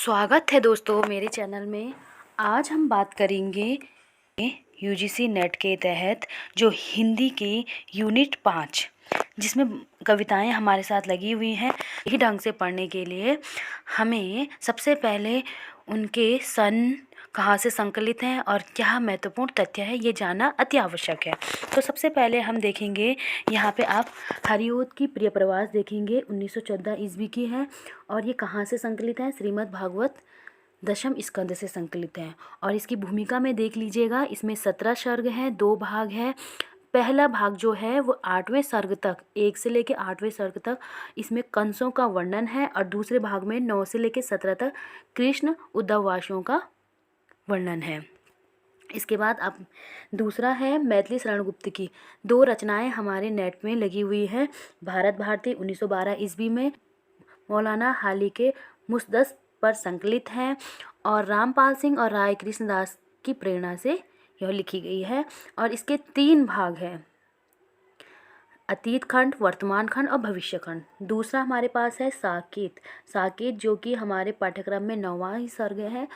स्वागत है दोस्तों मेरे चैनल में। आज हम बात करेंगे यूजीसी नेट के तहत जो हिंदी की यूनिट 5 जिसमें कविताएं हमारे साथ लगी हुई हैं। यही ढंग से पढ़ने के लिए हमें सबसे पहले उनके सन कहाँ से संकलित हैं और क्या महत्वपूर्ण तथ्य है ये जानना अति आवश्यक है। तो सबसे पहले हम देखेंगे, यहाँ पे आप हरिओद की प्रिय प्रवास देखेंगे, 1914 ईस्वी की है और ये कहाँ से संकलित है? श्रीमद् भागवत दशम स्कंद से संकलित है। और इसकी भूमिका में देख लीजिएगा, इसमें 17 सर्ग हैं, 2 भाग हैं। पहला भाग जो है वो 8वें सर्ग तक, 1 से लेकर 8वें सर्ग तक इसमें कंसों का वर्णन है और दूसरे भाग में 9 से लेकर 17 तक कृष्ण उद्धववासियों का वर्णन है। इसके बाद आप दूसरा है मैथिली शरण गुप्त की 2 रचनाएं हमारे नेट में लगी हुई है। भारत भारती 1912 ईस्वी में मौलाना हाली के मुसद्दस पर संकलित है और रामपाल सिंह और राय कृष्णदास की प्रेरणा से यह लिखी गई है। और इसके 3 भाग हैं, अतीत खंड, वर्तमान खंड और भविष्य खंड। दूसरा हमारे पास है साकेत जो कि हमारे पाठ्यक्रम में 9वां ही सर्ग है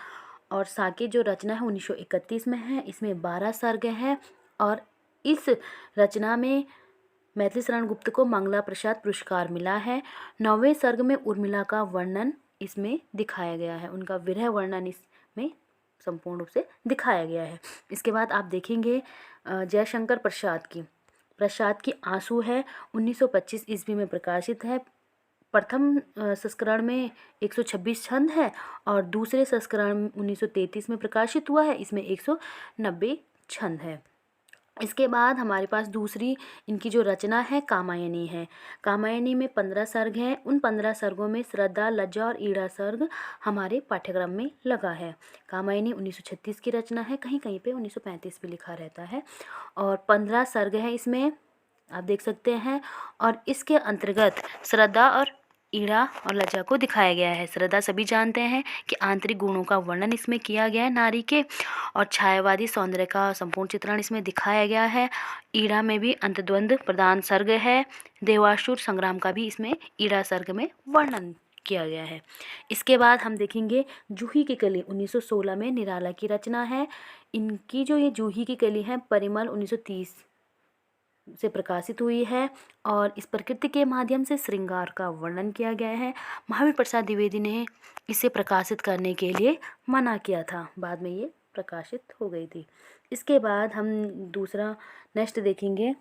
और साकेत जो रचना है 1931 में है। इसमें 12 सर्ग हैं और इस रचना में मैथिली शरण गुप्त को मंगला प्रसाद पुरस्कार मिला है। 9वें सर्ग में उर्मिला का वर्णन इसमें दिखाया गया है, उनका विरह वर्णन इसमें संपूर्ण रूप से दिखाया गया है। इसके बाद आप देखेंगे जयशंकर प्रसाद की आंसू है, 1925 ईस्वी में प्रकाशित है। प्रथम संस्करण में 126 छंद है और दूसरे संस्करण 1933 में प्रकाशित हुआ है, इसमें 190 छंद है। इसके बाद हमारे पास दूसरी इनकी जो रचना है कामायनी है। कामायनी में 15 सर्ग हैं। उन 15 सर्गों में श्रद्धा, लज्जा और ईड़ा सर्ग हमारे पाठ्यक्रम में लगा है। कामायनी 1936 की रचना है, कहीं कहीं पे 1935 भी लिखा रहता है और 15 सर्ग है इसमें, आप देख सकते हैं। और इसके अंतर्गत श्रद्धा और ईड़ा और लज्जा को दिखाया गया है। श्रद्धा सभी जानते हैं कि आंतरिक गुणों का वर्णन इसमें किया गया है नारी के, और छायावादी सौंदर्य का संपूर्ण चित्रण इसमें दिखाया गया है। ईड़ा में भी अंतद्वंद प्रधान सर्ग है। देवासुर संग्राम का भी इसमें ईड़ा सर्ग में वर्णन किया गया है। इसके बाद हम देखेंगे जूही की कली 1916 में निराला की रचना है। इनकी जो ये जूही की कली है परिमल 1930 से प्रकाशित हुई है और इस प्रकृति के माध्यम से श्रृंगार का वर्णन किया गया है। महावीर प्रसाद द्विवेदी ने इसे प्रकाशित करने के लिए मना किया था, बाद में ये प्रकाशित हो गई थी। इसके बाद हम दूसरा नेक्स्ट देखेंगे,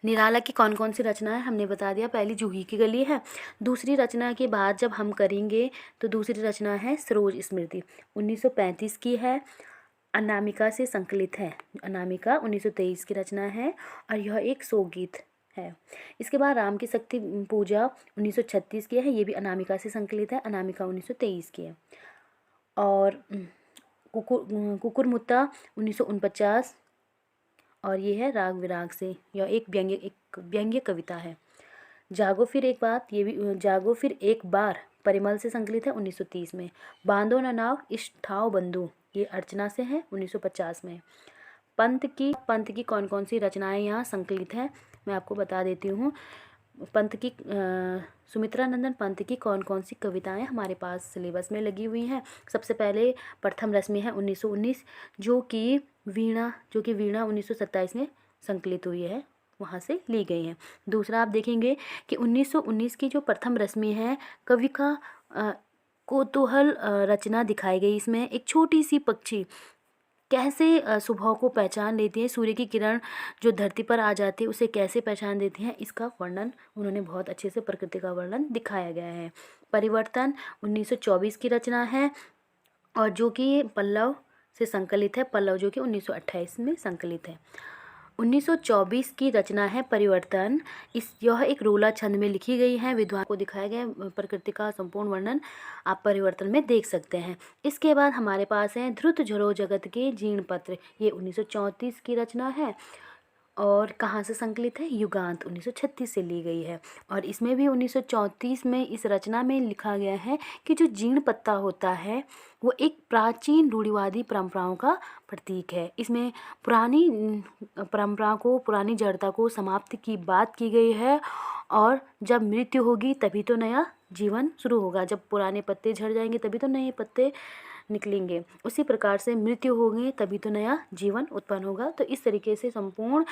निराला की कौन कौन सी रचना है हमने बता दिया। पहली जूही की गली है। दूसरी रचना के बाद जब हम करेंगे तो दूसरी रचना है सरोज स्मृति, 1935 की है, अनामिका से संकलित है। अनामिका 1923 की रचना है और यह एक शोकगीत है। इसके बाद राम की शक्ति पूजा 1936 की है, ये भी अनामिका से संकलित है। अनामिका 1923 की है। और कुकुरमुत्ता 1949 और ये है राग विराग से, यह एक व्यंग्य कविता है। जागो फिर एक बार परिमल से संकलित है 1930 में। बांधो न नाव इस ठाव बंधु, ये अर्चना से है 1950 में। पंत की कौन कौन सी रचनाएं यहाँ संकलित हैं मैं आपको बता देती हूँ। सुमित्रानंदन पंत की कौन कौन सी कविताएं हमारे पास सिलेबस में लगी हुई हैं। सबसे पहले प्रथम रश्मि है 1919 जो कि वीणा 1927 में संकलित हुई है, वहाँ से ली गई हैं। दूसरा आप देखेंगे कि 1919 की जो प्रथम रश्मि है कवि का कौतूहल रचना दिखाई गई। इसमें एक छोटी सी पक्षी कैसे सुबह को पहचान लेती है, सूर्य की किरण जो धरती पर आ जाती है उसे कैसे पहचान देती है, इसका वर्णन उन्होंने बहुत अच्छे से प्रकृति का वर्णन दिखाया गया है। परिवर्तन 1924 की रचना है और जो कि पल्लव से संकलित है, पल्लव जो कि 1928 में संकलित है। 1924 की रचना है परिवर्तन, यह एक रोला छंद में लिखी गई है। विद्वान को दिखाया गया प्रकृति का संपूर्ण वर्णन आप परिवर्तन में देख सकते हैं। इसके बाद हमारे पास है ध्रुत झरो जगत के जीर्ण पत्र, ये 1934 की रचना है और कहाँ से संकलित है, युगांत 1936 से ली गई है। और इसमें भी 1934 में इस रचना में लिखा गया है कि जो जीर्ण पत्ता होता है वो एक प्राचीन रूढ़िवादी परंपराओं का प्रतीक है। इसमें पुरानी परंपरा को, पुरानी जड़ता को समाप्त की बात की गई है और जब मृत्यु होगी तभी तो नया जीवन शुरू होगा। जब पुराने पत्ते झड़ जाएंगे तभी तो नए पत्ते निकलेंगे। उसी प्रकार से मृत्यु होगी तभी तो नया जीवन उत्पन्न होगा। तो इस तरीके से संपूर्ण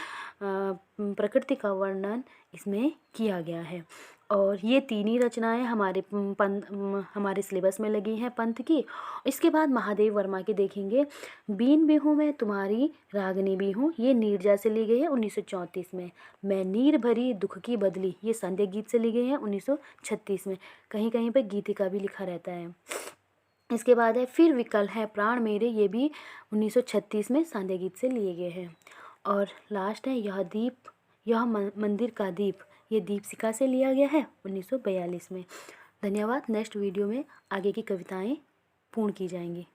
प्रकृति का वर्णन इसमें किया गया है। और ये तीन ही रचनाएं हमारे सिलेबस में लगी हैं पंत की। इसके बाद महादेव वर्मा की देखेंगे, बीन भी हूँ मैं तुम्हारी रागनी भी हूँ, ये नीरजा से ली गई है 1934 में। मैं नीर भरी दुख की बदली, ये संध्या गीत से ली गई है 1936 में। कहीं कहीं पर गीतिका भी लिखा रहता है। इसके बाद है फिर विकल है प्राण मेरे, ये भी 1936 में सांध्य गीत से लिए गए हैं। और लास्ट है यह मंदिर का दीप, ये दीपशिखा से लिया गया है 1942 में। धन्यवाद। नेक्स्ट वीडियो में आगे की कविताएं पूर्ण की जाएंगी।